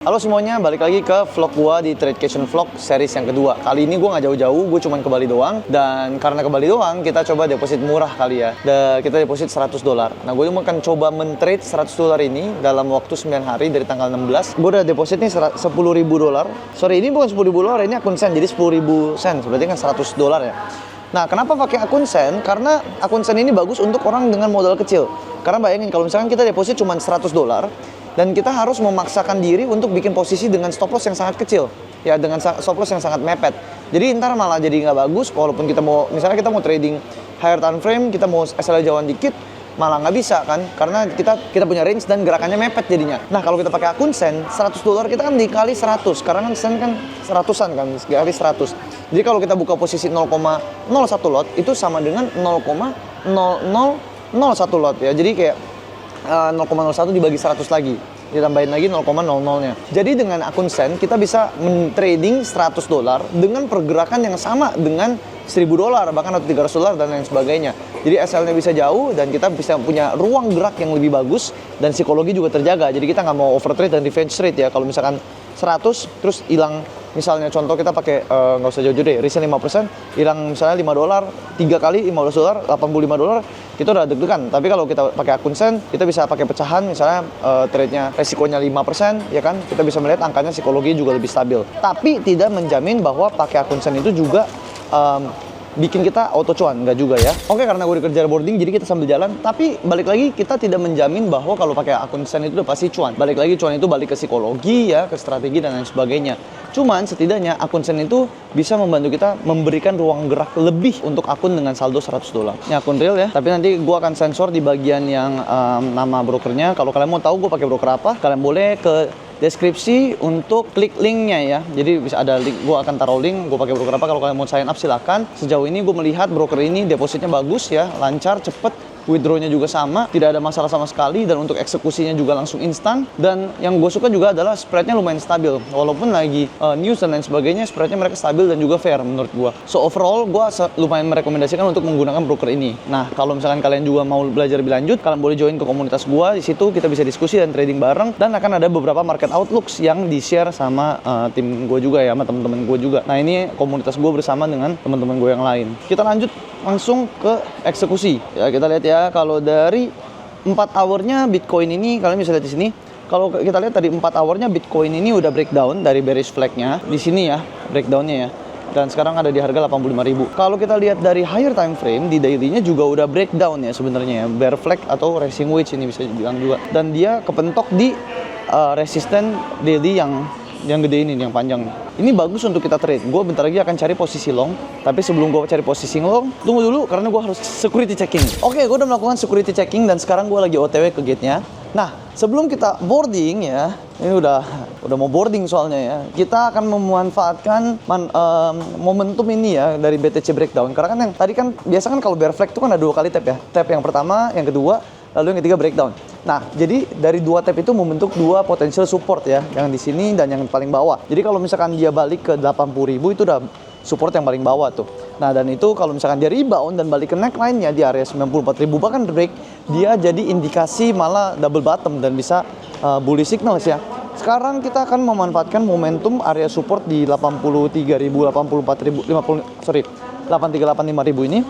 Halo semuanya, balik lagi ke vlog gua di Tradecation Vlog series yang kedua. Kali ini gua nggak jauh-jauh, gue cuman ke Bali doang. Dan karena ke Bali doang, kita coba deposit murah kali ya. Kita deposit $100. Nah, gue akan coba men-trade $100 ini dalam waktu 9 hari dari tanggal 16. Gue udah deposit nih $10.000. Sorry, ini bukan $10.000, ini akun sen, jadi 10.000 sen. Berarti kan $100 ya. Nah, kenapa pakai akun sen? Karena akun sen ini bagus untuk orang dengan modal kecil. Karena bayangin kalau misalkan kita deposit cuma $100, dan kita harus memaksakan diri untuk bikin posisi dengan stop loss yang sangat kecil, ya, dengan stop loss yang sangat mepet. Jadi ntar malah jadi nggak bagus. Walaupun kita mau, misalnya kita mau trading higher time frame, kita mau SL jauhan dikit, malah nggak bisa kan, karena kita punya range dan gerakannya mepet jadinya. Nah, kalau kita pakai akun sen, $100 kita kan dikali 100, karena kan sen kan seratusan kan, dikali 100. Jadi kalau kita buka posisi 0,01 lot itu sama dengan 0,0001 lot ya. Jadi kayak 0,01 dibagi 100 lagi, ditambahin lagi 0,00-nya. Jadi dengan akun sen kita bisa men-trading $100 dengan pergerakan yang sama dengan $1.000 bahkan atau $300 dan lain sebagainya. Jadi SL-nya bisa jauh dan kita bisa punya ruang gerak yang lebih bagus dan psikologi juga terjaga. Jadi kita nggak mau overtrade dan revenge trade ya. Kalau misalkan 100 terus hilang, misalnya contoh kita pakai nggak usah jauh-jauh deh, risknya 5%, hilang misalnya $5, 3 kali $15, $85, itu udah deg-degan. Tapi kalau kita pakai akun sen, kita bisa pakai pecahan, misalnya trade-nya resikonya 5%, ya kan, kita bisa melihat angkanya psikologi juga lebih stabil. Tapi tidak menjamin bahwa pakai akun sen itu juga bikin kita auto cuan, nggak juga ya. Oke, karena gue dikejar boarding, jadi kita sambil jalan. Tapi balik lagi, kita tidak menjamin bahwa kalau pakai akun sen itu udah pasti cuan. Balik lagi, cuan itu balik ke psikologi ya, ke strategi dan lain sebagainya. Cuman setidaknya akun sen itu bisa membantu kita memberikan ruang gerak lebih untuk akun dengan saldo $100. Ini akun real ya, tapi nanti gue akan sensor di bagian yang nama brokernya. Kalau kalian mau tahu gue pakai broker apa, kalian boleh ke deskripsi untuk klik linknya ya. Jadi bisa ada link, gue akan taruh link gue pakai broker apa. Kalau kalian mau sign up silakan. Sejauh ini gue melihat broker ini depositnya bagus ya, lancar, cepet. Withdrawnya juga sama, tidak ada masalah sama sekali, dan untuk eksekusinya juga langsung instan. Dan yang gue suka juga adalah spreadnya lumayan stabil, walaupun lagi news dan lain sebagainya, spreadnya mereka stabil dan juga fair menurut gue. So overall gue lumayan merekomendasikan untuk menggunakan broker ini. Nah, kalau misalkan kalian juga mau belajar lebih lanjut, kalian boleh join ke komunitas gue. Di situ kita bisa diskusi dan trading bareng, dan akan ada beberapa market outlooks yang di share sama tim gue juga ya, sama teman-teman gue juga. Nah, ini komunitas gue bersama dengan teman-teman gue yang lain. Kita lanjut langsung ke eksekusi ya. Kita lihat ya, kalau dari 4 hournya Bitcoin ini, kalian bisa lihat di sini. Kalau kita lihat tadi 4 hournya Bitcoin ini udah breakdown dari bearish flag-nya di sini ya, breakdownnya ya, dan sekarang ada di harga 85.000. Kalau kita lihat dari higher time frame di daily-nya juga udah breakdown ya sebenarnya ya, bear flag atau racing wedge ini bisa dibilang juga, dan dia kepentok di resisten daily yang gede ini, yang panjang. Ini bagus untuk kita trade. Gue bentar lagi akan cari posisi long. Tapi sebelum gue cari posisi long, tunggu dulu karena gue harus security checking. Oke, gue udah melakukan security checking dan sekarang gue lagi OTW ke gate-nya. Nah, sebelum kita boarding ya, ini udah mau boarding soalnya ya. Kita akan memanfaatkan momentum ini ya dari BTC breakdown. Karena kan yang tadi kan biasa kan kalau bear flag itu kan ada 2 kali tap ya. Tap yang pertama, yang kedua, lalu yang ketiga breakdown. Nah, jadi dari 2 tap itu membentuk 2 potential support ya, yang di sini dan yang paling bawah. Jadi kalau misalkan dia balik ke 80.000 itu udah support yang paling bawah tuh. Nah, dan itu kalau misalkan dia rebound dan balik ke neckline-nya di area 94.000 bahkan break, dia jadi indikasi malah double bottom dan bisa bullish signals ya. Sekarang kita akan memanfaatkan momentum area support di 83.000, 84.000, 8385.000 ini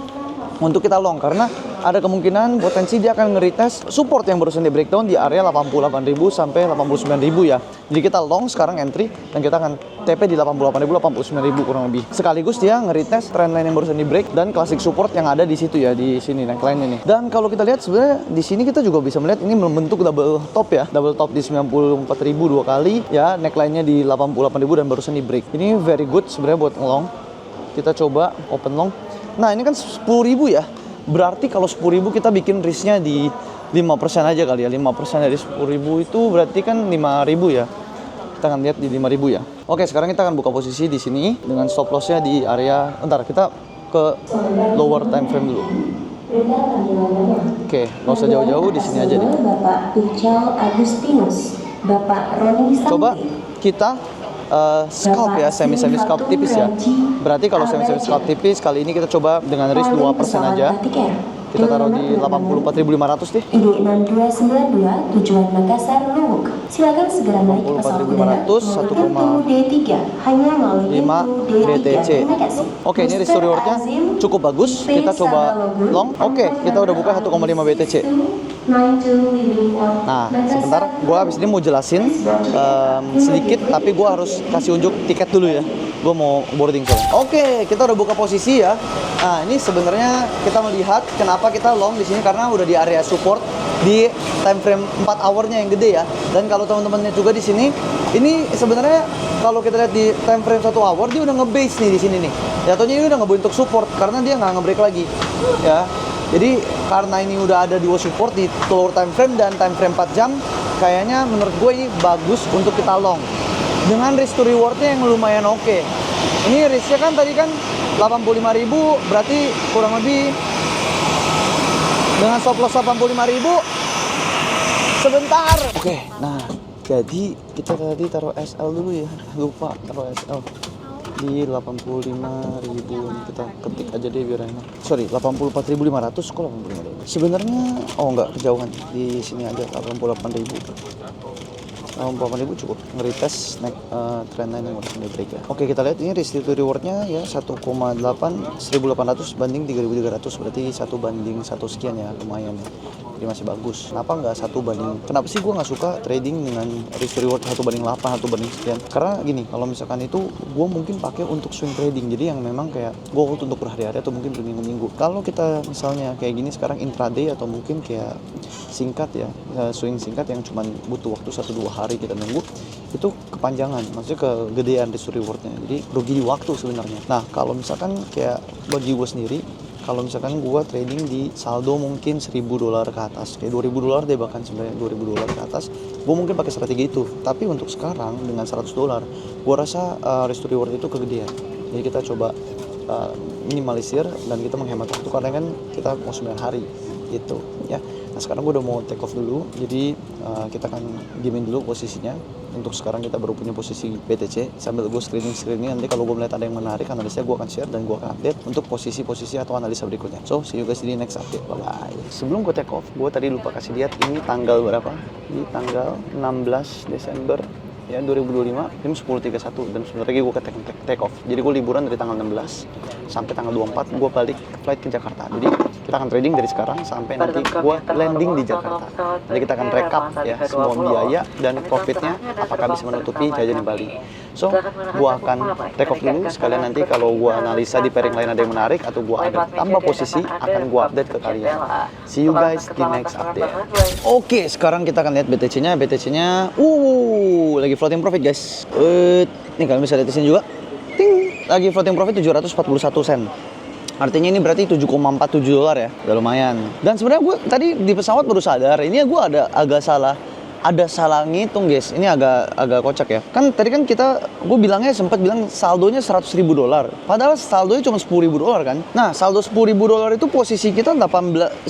untuk kita long, karena ada kemungkinan potensi dia akan nge-retest support yang barusan di breakdown di area 88.000 sampai 89.000 ya. Jadi kita long sekarang entry dan kita akan TP di 88.000, 89.000 kurang lebih. Sekaligus dia nge-retest trendline yang barusan di break dan classic support yang ada di situ ya, di sini neckline ini. Dan kalau kita lihat sebenarnya di sini kita juga bisa melihat ini membentuk double top ya. Double top di 94.000 2 kali ya, neckline-nya di 88.000 dan barusan di break. Ini very good sebenarnya buat long. Kita coba open long. Nah, ini kan 10.000 ya. Berarti kalau 10.000 kita bikin risknya di 5% aja kali ya. 5% dari 10.000 itu berarti kan 5.000 ya. Kita akan lihat di 5.000 ya. Oke, sekarang kita akan buka posisi di sini dengan stop loss-nya di area, bentar, kita ke lower time frame dulu. Oke, nggak usah jauh-jauh, di sini aja nih. Bapak Tuchel Agustinus, Bapak Roni Sambi. Coba kita scalp ya, semi scalp tipis ya. Berarti kalau semi scalp tipis kali ini kita coba dengan risk 2% aja. Kita taruh di 84.500 deh. ID 6292 tujuan Makassar Luwuk. Silakan segera naik ke pesawat udara 84.500, menggunakan pintu D3 hanya melalui 5 pintu D3. BTC. Terima kasih. Oke, ini risk to rewardnya cukup bagus. Kita coba long. Oke, kita udah buka 1,5 BTC. Nah, sebentar, gue abis ini mau jelasin sedikit, tapi gue harus kasih unjuk tiket dulu ya. Gue mau boarding soalnya. Oke, kita udah buka posisi ya. Nah, ini sebenarnya kita melihat kenapa kita long di sini karena udah di area support di time frame 4 hour-nya yang gede ya. Dan kalau teman-temannya juga di sini, ini sebenarnya kalau kita lihat di time frame 1 hour dia udah nge-base nih di sini nih. Jatuhnya ini udah ngebentuk support karena dia nggak nge-break lagi. Ya. Jadi karena ini udah ada dua support di lower time frame dan time frame 4 jam, kayaknya menurut gue ini bagus untuk kita long. Dengan risk to rewardnya yang lumayan oke. Ini risknya kan tadi kan 85.000, berarti kurang lebih dengan stop loss 85.000 sebentar. Oke, nah jadi kita tadi taruh SL dulu ya, lupa taruh SL di 85.000. Ini kita ketik aja deh biar enak. Sorry, 84.500 kok 85.000. Sebenarnya enggak kejauhan, di sini aja 88.000. 88.000 cukup nge-retest naik trendline yang udah mulai break ya. Oke, kita lihat ini risk to rewardnya ya 1,8 1.800 banding 3.300, berarti 1 banding 1 sekian ya, lumayan ya. Jadi masih bagus. Kenapa nggak 1 banding? Kenapa sih gue nggak suka trading dengan risk to reward 1 banding 8, 1 banding sekian? Karena gini, kalau misalkan itu gue mungkin pakai untuk swing trading, jadi yang memang kayak gue untuk berhari-hari atau mungkin berminggu-minggu. Kalau kita misalnya kayak gini sekarang intraday atau mungkin kayak singkat ya, swing singkat yang cuma butuh waktu 1-2 hari kita nunggu, itu kepanjangan, maksudnya kegedean risk to rewardnya, jadi rugi di waktu sebenarnya. Nah, kalau misalkan kayak bagi gue sendiri, kalau misalkan gue trading di saldo mungkin $1.000 ke atas, kayak $2.000 deh, bahkan sebenarnya $2.000 ke atas, gue mungkin pakai strategi itu. Tapi untuk sekarang dengan $100, gue rasa risk to reward itu kegedean. Jadi kita coba minimalisir dan kita menghemat waktu karena kan kita mau 9 hari gitu ya. Nah, sekarang gue udah mau take off dulu, jadi kita akan gamein dulu posisinya. Untuk sekarang kita baru punya posisi BTC, sambil gue screening nanti kalau gue melihat ada yang menarik analisnya gue akan share dan gue akan update untuk posisi-posisi atau analisa berikutnya. So see you guys di next update, bye bye. Sebelum gue take off, gue tadi lupa kasih lihat ini tanggal berapa. Di tanggal 16 Desember ya 2025 jam 10.31 dan sebentar lagi gue ke take off. Jadi gue liburan dari tanggal 16 sampai tanggal 24 gue balik flight ke Jakarta. Jadi kita akan trading dari sekarang sampai nanti gue landing di Jakarta. Jadi kita akan rekap ya semua biaya dan profitnya apakah bisa menutupi jajan di Bali. So gue akan take off dulu, sekalian nanti kalau gue analisa di pairing lain ada yang menarik atau gue ada tambah posisi akan gue update ke kalian. See you guys di next update. Oke, sekarang kita akan lihat BTC-nya. BTC-nya lagi floating profit guys. Nih kalian bisa lihat di sini juga. Ting, lagi floating profit 741 sen. Artinya ini berarti $7,47 ya, udah lumayan. Dan sebenarnya gue tadi di pesawat baru sadar, ini gue ada salah ngitung guys. Ini agak kocak ya. Kan tadi kan gue sempat bilang saldonya $100.000. Padahal saldonya cuma $10.000 kan. Nah, saldo $10.000 itu posisi kita 1.800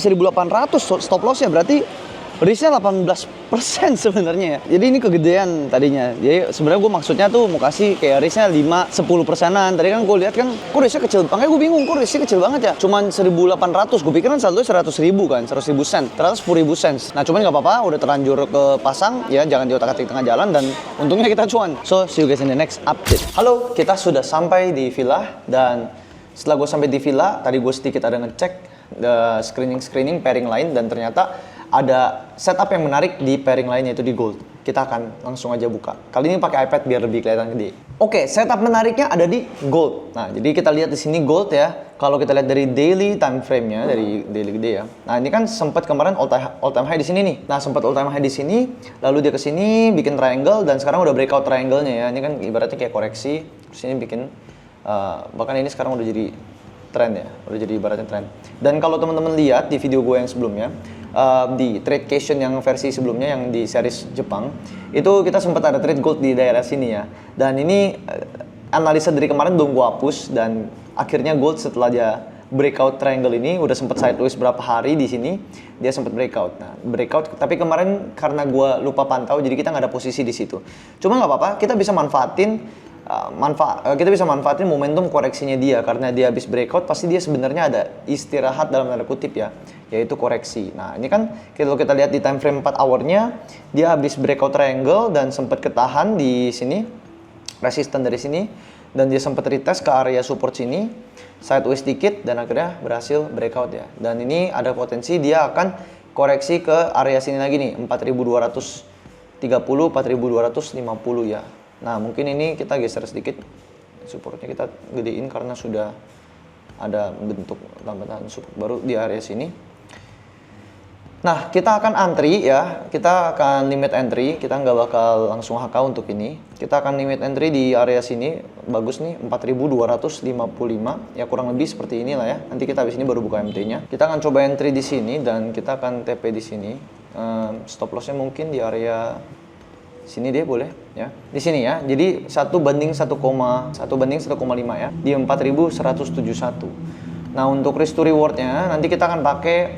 stop loss-nya, berarti risknya 18% sebenarnya ya. Jadi ini kegedean tadinya. Jadi sebenarnya gue maksudnya tuh mau kasih kayak risknya 5-10%an. Tadi kan gue lihat kan kok risknya kecil. Makanya gue bingung kok risknya kecil banget ya. Cuman 1.800. Gue pikir kan saldonya 100.000 kan, 100.000 sen. Ternyata 10.000 sen. Nah, cuman nggak apa-apa, udah terlanjur ke pasang ya, jangan diotak-atik tengah jalan dan untungnya kita cuan. So, see you guys in the next update. Halo, kita sudah sampai di villa dan setelah gue sampai di villa, tadi gue sedikit ada ngecek screening pairing lain dan ternyata ada setup yang menarik di pairing lainnya itu di gold. Kita akan langsung aja buka. Kali ini pakai iPad biar lebih kelihatan gede. Oke, setup menariknya ada di gold. Nah, jadi kita lihat di sini gold ya. Kalau kita lihat dari daily time frame-nya, dari daily gede ya. Nah, ini kan sempat kemarin all time high di sini nih. Nah, sempat all time high di sini, lalu dia ke sini bikin triangle dan sekarang udah breakout triangle-nya ya. Ini kan ibaratnya kayak koreksi, terus ini bikin bahkan ini sekarang udah jadi tren ya, udah jadi ibaratnya tren. Dan kalau teman-teman lihat di video gue yang sebelumnya, di Tradecation yang versi sebelumnya yang di series Jepang, itu kita sempat ada trade gold di daerah sini ya. Dan ini analisa dari kemarin belum gue hapus dan akhirnya gold setelah dia breakout triangle ini udah sempat sideways berapa hari di sini, dia sempat breakout. Nah, breakout tapi kemarin karena gue lupa pantau jadi kita nggak ada posisi di situ. Cuma nggak apa-apa, kita bisa manfaatin kita bisa manfaatin momentum koreksinya dia karena dia habis breakout pasti dia sebenarnya ada istirahat dalam tanda kutip ya, yaitu koreksi. Nah ini kan kalau kita lihat di time frame 4 hournya dia habis breakout triangle dan sempat ketahan di sini, resisten dari sini, dan dia sempat retest ke area support sini, sideways dikit dan akhirnya berhasil breakout ya. Dan ini ada potensi dia akan koreksi ke area sini lagi nih, 4230, 4250 ya. Nah mungkin ini kita geser sedikit, supportnya kita gedein karena sudah ada bentuk tambahan support baru di area sini. Nah kita akan antri ya, kita akan limit entry, kita nggak bakal langsung HK untuk ini. Kita akan limit entry di area sini, bagus nih 4255 ya, kurang lebih seperti inilah ya. Nanti kita habis ini baru buka MT-nya. Kita akan coba entry di sini dan kita akan TP di sini. Stop loss-nya mungkin di area sini deh boleh ya, di sini ya. Jadi 1:1,5 ya di 4171. Nah untuk risk to rewardnya nanti kita akan pakai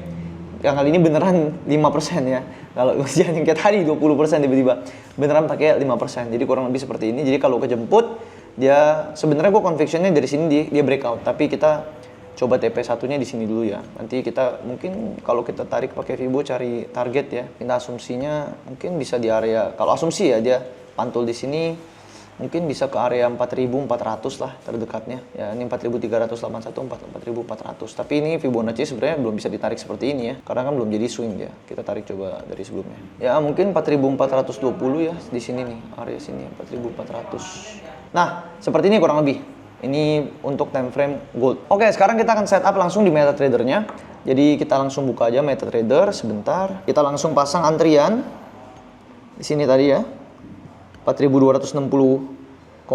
yang kali ini beneran 5% ya. Kalau jangan yang kayak tadi 20% tiba-tiba beneran pakai 5%. Jadi kurang lebih seperti ini. Jadi kalau kejemput dia sebenarnya gue convictionnya dari sini dia breakout, tapi kita coba TP satunya di sini dulu ya. Nanti kita mungkin kalau kita tarik pakai Fibo cari target ya. Kita asumsinya mungkin bisa di area, kalau asumsi ya dia pantul di sini mungkin bisa ke area 4400 lah terdekatnya. Ya ini 4381, 4400. Tapi ini Fibonacci sebenarnya belum bisa ditarik seperti ini ya. Karena kan belum jadi swing ya. Kita tarik coba dari sebelumnya. Ya mungkin 4420 ya di sini nih, area sini 4400. Nah, seperti ini kurang lebih. Ini untuk time frame gold. Oke, sekarang kita akan setup langsung di MetaTrader-nya. Jadi kita langsung buka aja MetaTrader sebentar. Kita langsung pasang antrian di sini tadi ya, 4260,10,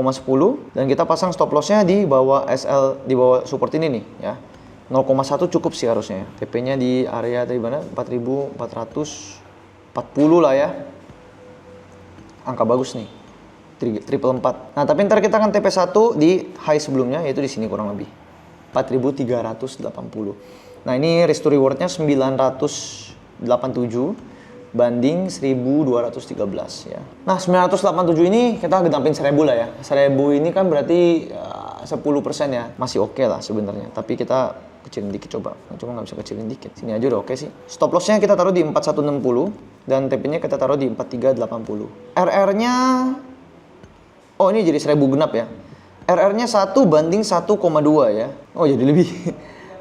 dan kita pasang stop loss-nya di bawah SL, di bawah support ini nih ya. 0,1 cukup sih harusnya ya. TP-nya di area tadi mana? 4440 lah ya. Angka bagus nih. Triple 4. Nah, tapi ntar kita akan TP1 di high sebelumnya, yaitu di sini kurang lebih 4380. Nah, ini risk to reward-nya 987 banding 1213 ya. Nah, 987 ini kita genapin 1000 lah ya. 1000 ini kan berarti 10% ya. Masih oke lah sebenarnya. Tapi kita kecilin dikit coba. Cuma nggak bisa kecilin dikit. Sini aja udah oke sih. Stop loss-nya kita taruh di 4160 dan TP-nya kita taruh di 4380. RR-nya oh ini jadi 1000 genap ya. RR-nya 1 banding 1,2 ya. Oh jadi lebih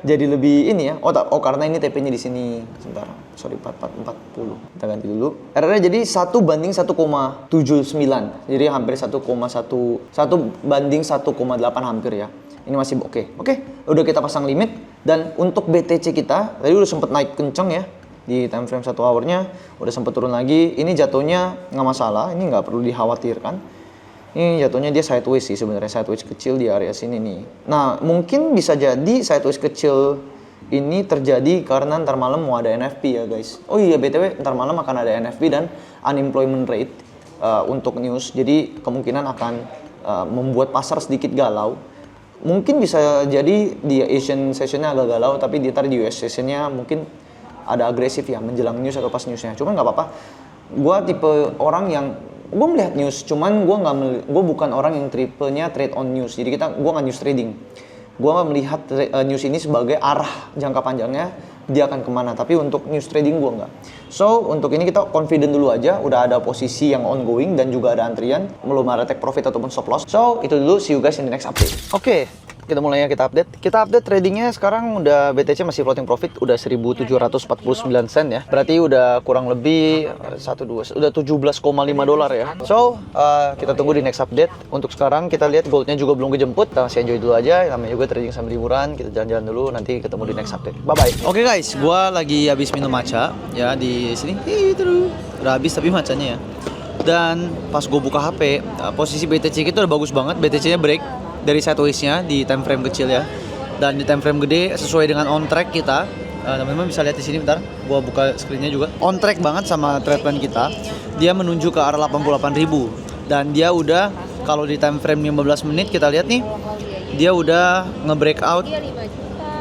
jadi lebih ini ya. Oh karena ini TP-nya di sini. Sebentar. Sorry 4440. Kita ganti dulu. RR-nya jadi 1 banding 1,79. Jadi hampir 1 banding 1,8 hampir ya. Ini masih oke. Oke, udah kita pasang limit dan untuk BTC kita tadi udah sempet naik kenceng ya. Di time frame 1 hour-nya udah sempet turun lagi. Ini jatuhnya nggak masalah, ini nggak perlu dikhawatirkan. Ini jatuhnya dia sideways sih sebenarnya, sideways kecil di area sini nih. Nah, mungkin bisa jadi sideways kecil ini terjadi karena ntar malam mau ada NFP ya guys. Oh iya, BTW ntar malam akan ada NFP dan unemployment rate untuk news. Jadi kemungkinan akan membuat pasar sedikit galau. Mungkin bisa jadi di Asian sessionnya agak galau, tapi ntar di US sessionnya mungkin ada agresif ya menjelang news atau pas newsnya. Cuman nggak apa-apa. Gua tipe orang yang gue melihat news, cuman gue bukan orang yang tripenya trade on news. Jadi gue nggak news trading. Gue melihat news ini sebagai arah jangka panjangnya dia akan kemana. Tapi untuk news trading gue nggak. So untuk ini kita confident dulu aja. Udah ada posisi yang ongoing dan juga ada antrian. Belum ada take profit ataupun stop loss. So itu dulu. See you guys in the next update. Oke. Kita mulai ya, kita update tradingnya sekarang udah BTC masih floating profit udah 1.749 sen ya. Berarti udah kurang lebih udah 17,5 dolar ya. So kita tunggu di next update. Untuk sekarang kita lihat goldnya juga belum kejemput. Kita masih enjoy dulu aja. Namanya juga trading sambil liburan. Kita jalan-jalan dulu. Nanti ketemu di next update. Bye bye. Oke guys, gua lagi habis minum matcha ya di sini. Udah habis tapi matchanya ya. Dan pas gue buka HP, posisi BTC kita udah bagus banget. BTC-nya break dari sideways-nya di time frame kecil ya. Dan di time frame gede sesuai dengan on track kita. Teman-teman bisa lihat di sini bentar. Gua buka screen-nya juga. On track banget sama trade plan kita. Dia menuju ke arah 88.000 dan dia udah kalau di time frame 15 menit kita lihat nih, dia udah nge-breakout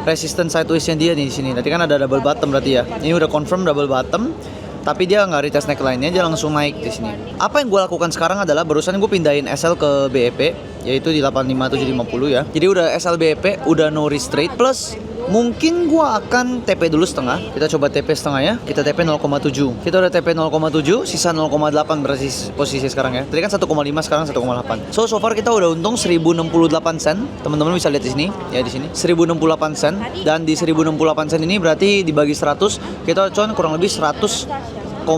resistance sideways-nya dia nih di sini. Tadi kan ada double bottom berarti ya. Ini udah confirm double bottom tapi dia nggak retest neckline-nya, dia langsung naik di sini. Apa yang gue lakukan sekarang adalah barusan gue pindahin SL ke BEP, yaitu di 85750 ya. Jadi udah SL BEP, udah no restraint, plus mungkin gua akan TP dulu setengah. Kita coba TP setengah ya. Kita TP 0,7. Kita udah TP 0,7, sisa 0,8 berarti posisi sekarang ya. Tadi kan 1,5, sekarang 1,8. So far kita udah untung 1068 sen. Teman-teman bisa lihat di sini ya, di sini 1068 sen, dan di 1068 sen ini berarti dibagi 100, kita cuan kurang lebih 100,68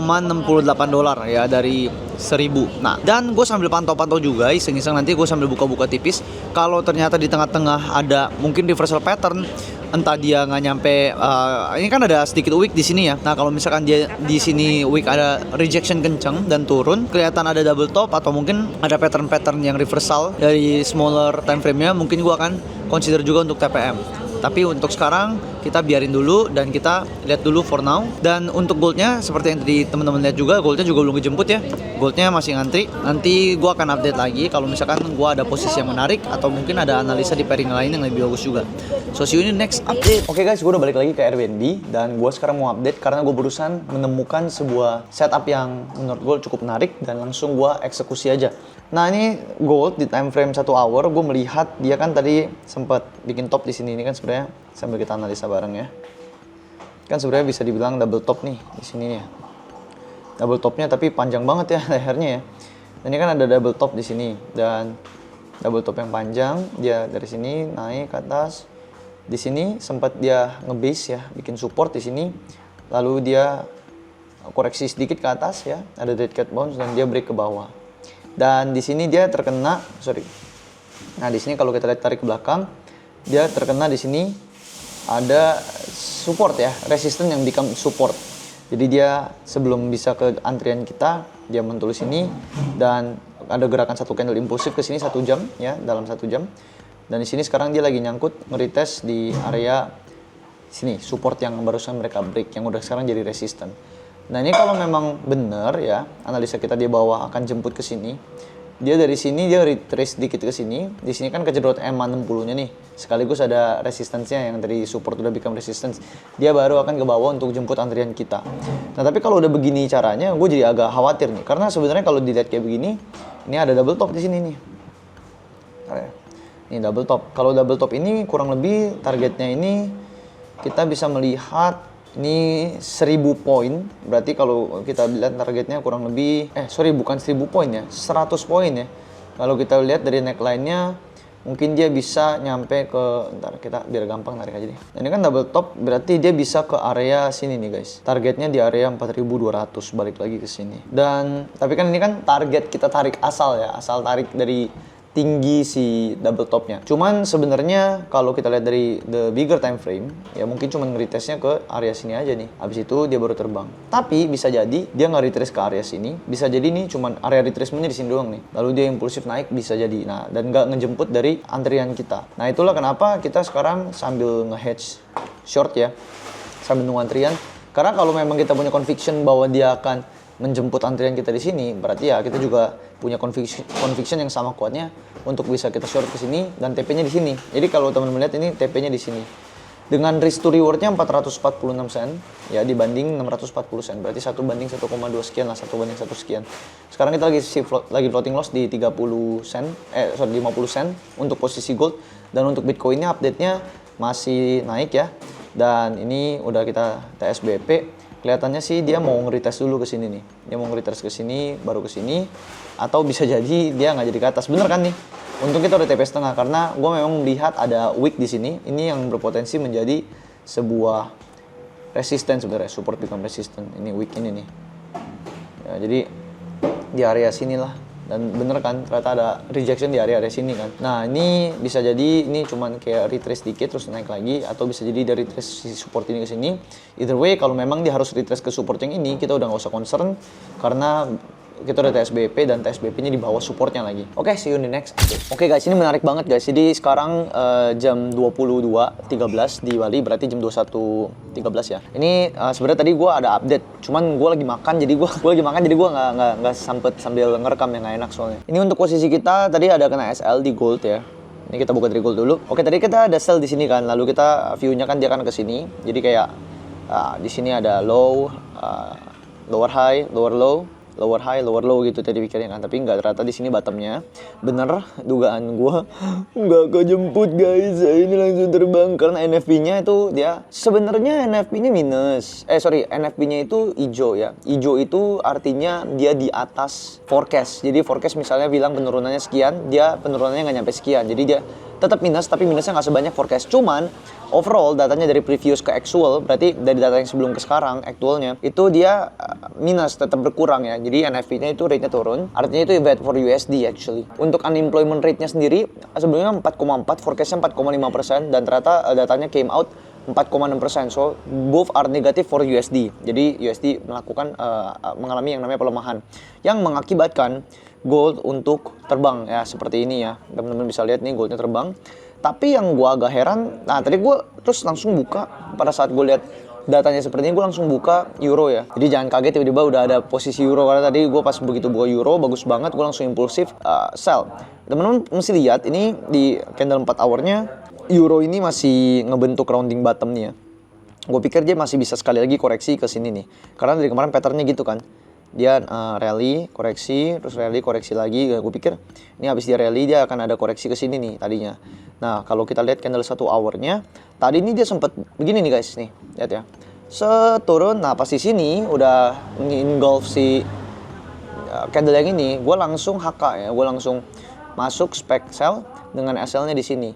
dolar ya dari 1000. Nah, dan gue sambil pantau-pantau juga, iseng-iseng nanti gue sambil buka-buka tipis. Kalau ternyata di tengah-tengah ada mungkin reversal pattern, entah dia nggak nyampe, ini kan ada sedikit wick di sini ya. Nah, kalau misalkan dia di sini wick ada rejection kenceng dan turun, kelihatan ada double top atau mungkin ada pattern-pattern yang reversal dari smaller time frame-nya, mungkin gue akan consider juga untuk TPM. Tapi untuk sekarang kita biarin dulu dan kita lihat dulu for now. Dan untuk goldnya seperti yang tadi teman-teman lihat juga, goldnya juga belum dijemput ya. Goldnya masih ngantri. Nanti gua akan update lagi kalau misalkan gua ada posisi yang menarik atau mungkin ada analisa di pairing lain yang lebih bagus juga. So see you in the next update. Oke guys, gua udah balik lagi ke Airbnb dan gua sekarang mau update karena gua barusan menemukan sebuah setup yang menurut gua cukup menarik dan langsung gua eksekusi aja. Nah, ini gold di time frame 1 hour, gue melihat dia kan tadi sempat bikin top di sini. Ini kan sebenarnya sambil kita analisa bareng ya. Kan sebenarnya bisa dibilang double top nih di sini nih ya. Double topnya tapi panjang banget ya lehernya ya. Dan ini kan ada double top di sini dan double top yang panjang, dia dari sini naik ke atas. Di sini sempat dia ngebase ya, bikin support di sini. Lalu dia koreksi sedikit ke atas ya, ada dead cat bounce dan dia break ke bawah. Dan di sini dia terkena, Nah, di sini kalau kita lihat tarik ke belakang, dia terkena di sini ada support ya, resistance yang become support. Jadi dia sebelum bisa ke antrian kita, dia mentul sini dan ada gerakan satu candle impulsif ke sini 1 jam ya, dalam 1 jam. Dan di sini sekarang dia lagi nyangkut ngeretest di area sini, support yang barusan mereka break, yang udah sekarang jadi resistance. Nah, ini kalau memang benar ya, analisa kita dia bawah akan jemput ke sini. Dia dari sini dia retrace dikit ke sini. Di sini kan kejedot EMA 60-nya nih. Sekaligus ada resistance-nya yang dari support udah become resistance. Dia baru akan ke bawah untuk jemput antrian kita. Nah, tapi kalau udah begini caranya, gue jadi agak khawatir nih. Karena sebenarnya kalau dilihat kayak begini, ini ada double top di sini nih. Ini double top. Kalau double top ini kurang lebih targetnya ini kita bisa melihat ini 1000 poin, berarti kalau kita lihat targetnya kurang lebih, bukan 1000 poin ya, 100 poin ya. Kalau kita lihat dari neckline-nya, mungkin dia bisa nyampe ke, ntar kita biar gampang narik aja deh. Nah, ini kan double top, berarti dia bisa ke area sini nih guys. Targetnya di area 4200, balik lagi ke sini. Dan, tapi kan ini kan target kita tarik asal ya, asal tarik dari tinggi si double topnya. Cuman sebenarnya kalau kita lihat dari the bigger time frame, ya mungkin cuma nge-retestnya ke area sini aja nih. Habis itu dia baru terbang. Tapi bisa jadi dia nggak retrace ke area sini. Bisa jadi nih cuman area retracementnya di sini doang nih. Lalu dia impulsif naik bisa jadi. Nah, dan nggak ngejemput dari antrian kita. Nah, itulah kenapa kita sekarang sambil nge-hedge short ya, sambil nunggu antrian. Karena kalau memang kita punya conviction bahwa dia akan menjemput antrian kita di sini, berarti ya kita juga punya conviction yang sama kuatnya untuk bisa kita short ke sini dan TP-nya di sini. Jadi kalau teman-teman lihat ini TP-nya di sini. Dengan risk to reward-nya 446 sen ya dibanding 640 sen. Berarti 1/1,2 sekian lah, 1/1 sekian. Sekarang kita lagi floating loss di 50 sen untuk posisi gold, dan untuk Bitcoin-nya update-nya masih naik ya. Dan ini udah kita TSBP. Kelihatannya sih dia mau nge-retest dulu ke sini nih. Dia mau nge-retest ke sini, baru ke sini. Atau bisa jadi dia nggak jadi ke atas. Bener kan nih? Untung kita udah TP setengah karena gue memang melihat ada wick di sini. Ini yang berpotensi menjadi sebuah resistance sebenarnya, support become resistance. Ini wick ini nih. Ya, jadi di area sini lah. Dan bener kan, ternyata ada rejection di area sini kan. Nah, ini bisa jadi ini cuman kayak retrace dikit terus naik lagi, atau bisa jadi dari retrace si support ini ke sini. Either way, kalau memang dia harus retrace ke support yang ini, kita udah nggak usah concern karena kita udah TSBP dan TSBP-nya di bawah supportnya lagi. Oke, see you in the next update. Oke guys, ini menarik banget guys. Jadi sekarang jam 22.13 di Bali, berarti jam 21.13 ya. Ini sebenarnya tadi gue ada update, cuman gue lagi makan, jadi gue nggak sempet sambil ngerekam yang nggak enak soalnya. Ini untuk posisi kita tadi ada kena SL di gold ya. Ini kita buka dari gold dulu. Oke, tadi kita ada sell di sini kan, lalu kita view-nya kan dia kan ke sini. Jadi kayak di sini ada low, lower high, lower low, lower high, lower low gitu tadi pikirnya kan. Tapi nggak, ternyata di sini bottomnya. Bener dugaan gue nggak kejemput guys. Ini langsung terbang karena NFP-nya itu dia sebenarnya NFP-nya minus. NFP-nya itu hijau ya. Hijau itu artinya dia di atas forecast. Jadi forecast misalnya bilang penurunannya sekian, dia penurunannya nggak nyampe sekian. Jadi dia tetap minus, tapi minusnya nggak sebanyak forecast. Cuman overall datanya dari previous ke actual, berarti dari data yang sebelum ke sekarang actualnya itu dia minus, tetap berkurang ya. Jadi NFP-nya itu rate-nya turun, artinya itu bad for USD actually. Untuk unemployment rate-nya sendiri sebelumnya 4,4, forecast-nya 4,5%, dan ternyata datanya came out 4,6%. So both are negative for USD. Jadi USD melakukan mengalami yang namanya pelemahan yang mengakibatkan gold untuk terbang ya, seperti ini ya. Teman-teman bisa lihat nih goldnya terbang. Tapi yang gue agak heran, nah tadi gue terus langsung buka pada saat gue lihat datanya seperti ini, gue langsung buka euro ya. Jadi jangan kaget tiba-tiba udah ada posisi euro, karena tadi gue pas begitu buka euro bagus banget, gue langsung impulsif sell. Teman-teman mesti lihat ini di candle 4 hour-nya euro ini masih ngebentuk rounding bottom nih ya. Gue pikir dia masih bisa sekali lagi koreksi ke sini nih, karena dari kemarin patternnya gitu kan. Dia rally, koreksi, terus rally, koreksi lagi. Gue pikir ini habis dia rally dia akan ada koreksi ke sini nih tadinya. Nah, kalau kita lihat candle 1 hour-nya, tadi ini dia sempat begini nih guys nih. Lihat ya. Seturun, nah pas di sini udah engulf si candle yang ini, gue langsung HK ya. Gue langsung masuk spec sell dengan SL-nya di sini.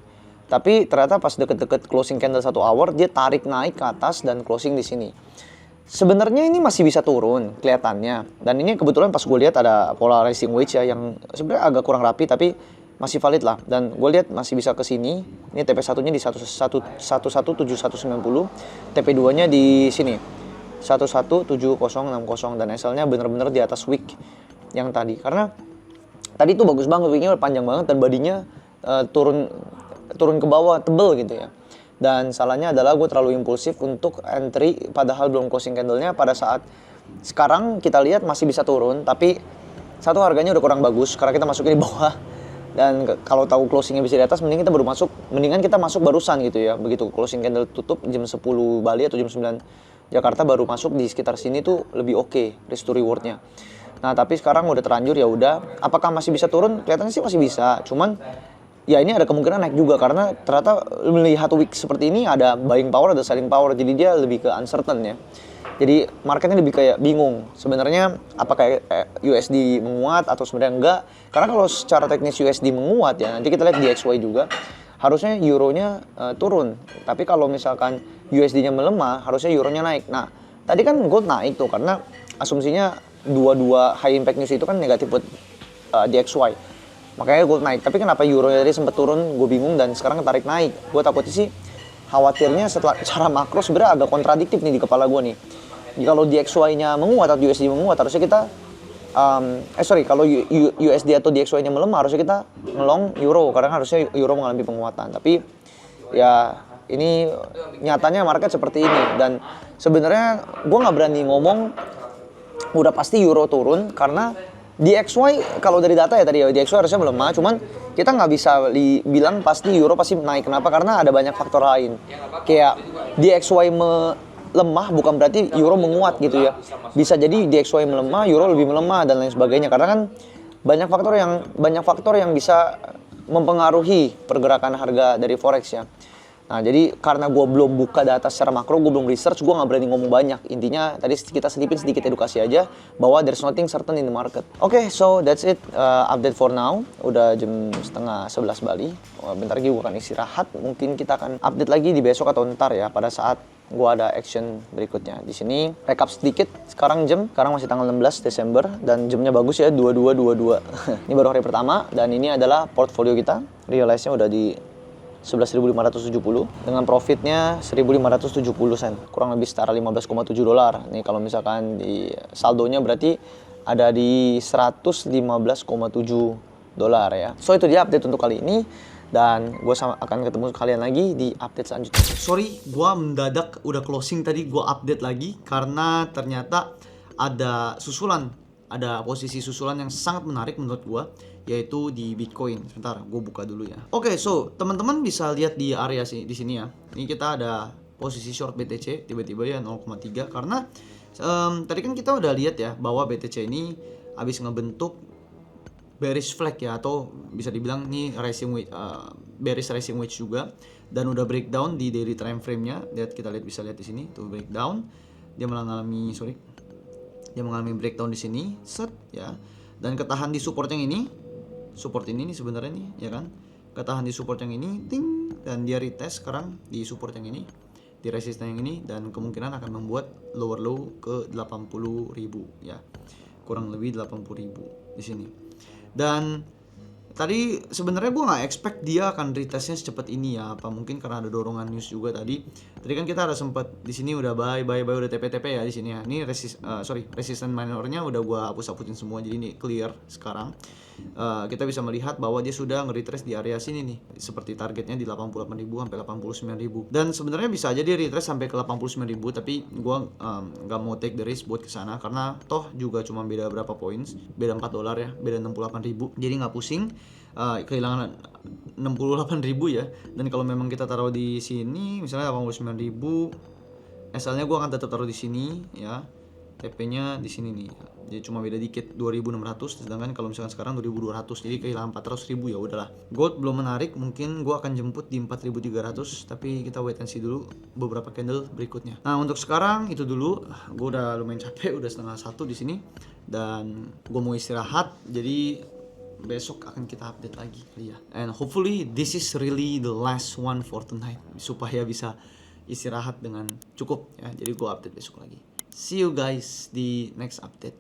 Tapi ternyata pas deket-deket closing candle 1 hour, dia tarik naik ke atas dan closing di sini. Sebenarnya ini masih bisa turun kelihatannya, dan ini kebetulan pas gue lihat ada polarizing wedge ya yang sebenarnya agak kurang rapi tapi masih valid lah, dan gue lihat masih bisa ke sini. Ini TP1-nya di 117190, TP2-nya di sini 117060, dan SL-nya bener-bener di atas wick yang tadi, karena tadi tuh bagus banget, wicknya panjang banget dan badinya turun ke bawah tebel gitu ya. Dan salahnya adalah gue terlalu impulsif untuk entry padahal belum closing candle-nya. Pada saat sekarang kita lihat masih bisa turun, tapi satu harganya udah kurang bagus karena kita masuknya di bawah. Dan kalau tahu closingnya bisa di atas, mendingan kita masuk barusan gitu ya. Begitu closing candle tutup jam 10 Bali atau jam 9 Jakarta baru masuk di sekitar sini tuh lebih oke risk to reward-nya. Nah, tapi sekarang udah terlanjur ya udah. Apakah masih bisa turun? Kelihatannya sih masih bisa. Cuman ya ini ada kemungkinan naik juga karena ternyata melihat week seperti ini ada buying power, ada selling power, jadi dia lebih ke uncertain ya. Jadi marketnya lebih kayak bingung sebenarnya apakah USD menguat atau sebenarnya enggak. Karena kalau secara teknis USD menguat ya, nanti kita lihat di XY juga harusnya euronya turun. Tapi kalau misalkan USD-nya melemah, harusnya euronya naik. Nah, tadi kan gold naik tuh karena asumsinya dua high impact news itu kan negatif buat DXY. Makanya gold naik, tapi kenapa euro tadi sempat turun, gue bingung, dan sekarang ketarik naik. Gue takutnya sih, khawatirnya setelah secara makro sebenarnya agak kontradiktif nih di kepala gue nih. Kalau DXY-nya menguat atau USD menguat, harusnya kita kalau USD atau DXY-nya melemah, harusnya kita ngelong euro, karena harusnya euro mengalami penguatan. Tapi ya ini nyatanya market seperti ini, dan sebenarnya gue nggak berani ngomong udah pasti euro turun karena DXY kalau dari data ya tadi ya DXY harusnya melemah, cuman kita nggak bisa bilang pasti euro pasti naik. Kenapa? Karena ada banyak faktor lain. Kayak DXY melemah bukan berarti euro menguat gitu ya. Bisa jadi DXY melemah, euro lebih melemah dan lain sebagainya. Karena kan banyak faktor yang bisa mempengaruhi pergerakan harga dari forex ya. Nah, jadi karena gue belum buka data secara makro, gue belum research, gue nggak berani ngomong banyak. Intinya tadi kita sedikit edukasi aja bahwa there's nothing certain in the market. Oke, so that's it update for now. Udah jam 10:30 Bali. Bentar lagi gue akan istirahat. Mungkin kita akan update lagi di besok atau ntar ya pada saat gue ada action berikutnya. Di sini recap sedikit. Sekarang masih tanggal 16 Desember dan jamnya bagus ya 22.22. Ini baru hari pertama dan ini adalah portfolio kita. Realize-nya udah di 11.570 dengan profitnya 1.570 sen, kurang lebih setara 15,7 dolar. Nih kalau misalkan di saldonya berarti ada di 115,7 dolar ya. So itu dia update untuk kali ini dan gue akan ketemu kalian lagi di update selanjutnya. Sorry, gue mendadak udah closing tadi, gue update lagi karena ternyata ada posisi susulan yang sangat menarik menurut gue, yaitu di Bitcoin. Sebentar, gue buka dulu ya. Oke, so teman-teman bisa lihat di area di sini ya. Ini kita ada posisi short BTC tiba-tiba ya 0,3 karena Tadi kan kita udah lihat ya bahwa BTC ini habis ngebentuk bearish flag ya, atau bisa dibilang ini bearish rising wedge juga, dan udah breakdown di daily time frame-nya. Bisa lihat di sini tuh breakdown. Dia mengalami breakdown di sini, set ya. Dan ketahan di support yang ini. Support ini nih sebenarnya nih, ya kan? Ketahan di support yang ini, ting, dan dia retest sekarang di support yang ini, di resisten yang ini, dan kemungkinan akan membuat lower low ke 80.000 ya. Kurang lebih 80.000 di sini. Dan tadi sebenarnya gue nggak expect dia akan retestnya secepat ini ya. Apa mungkin karena ada dorongan news juga tadi. Tadi kan kita ada sempat di sini udah buy udah TP ya di sini ya. Ini resisten minornya udah gue hapus-hapusin semua, jadi ini clear sekarang. Kita bisa melihat bahwa dia sudah nge-retrace di area sini nih, seperti targetnya di 88.000 sampai 89.000. Dan sebenarnya bisa aja dia retrace sampai ke 89.000, tapi gue nggak mau take the risk buat kesana karena toh juga cuma beda berapa points, beda $4 ya, beda 68.000, jadi nggak pusing. Kehilangan 68.000 ya. Dan kalau memang kita taruh di sini misalnya 89.000, SL-nya gue akan tetap taruh di sini ya. TP-nya di sini nih. Jadi cuma beda dikit 2.600, sedangkan kalau misalkan sekarang 2.200, jadi kehilangan 400.000 ya udahlah. Gold belum menarik, mungkin gue akan jemput di 4.300, tapi kita wait and see dulu beberapa candle berikutnya. Nah, untuk sekarang itu dulu. Gue udah lumayan capek, udah 12:30 di sini dan gue mau istirahat. Jadi besok akan kita update lagi ya. And hopefully this is really the last one for tonight, supaya bisa istirahat dengan cukup ya. Jadi gue update besok lagi. See you guys di next update.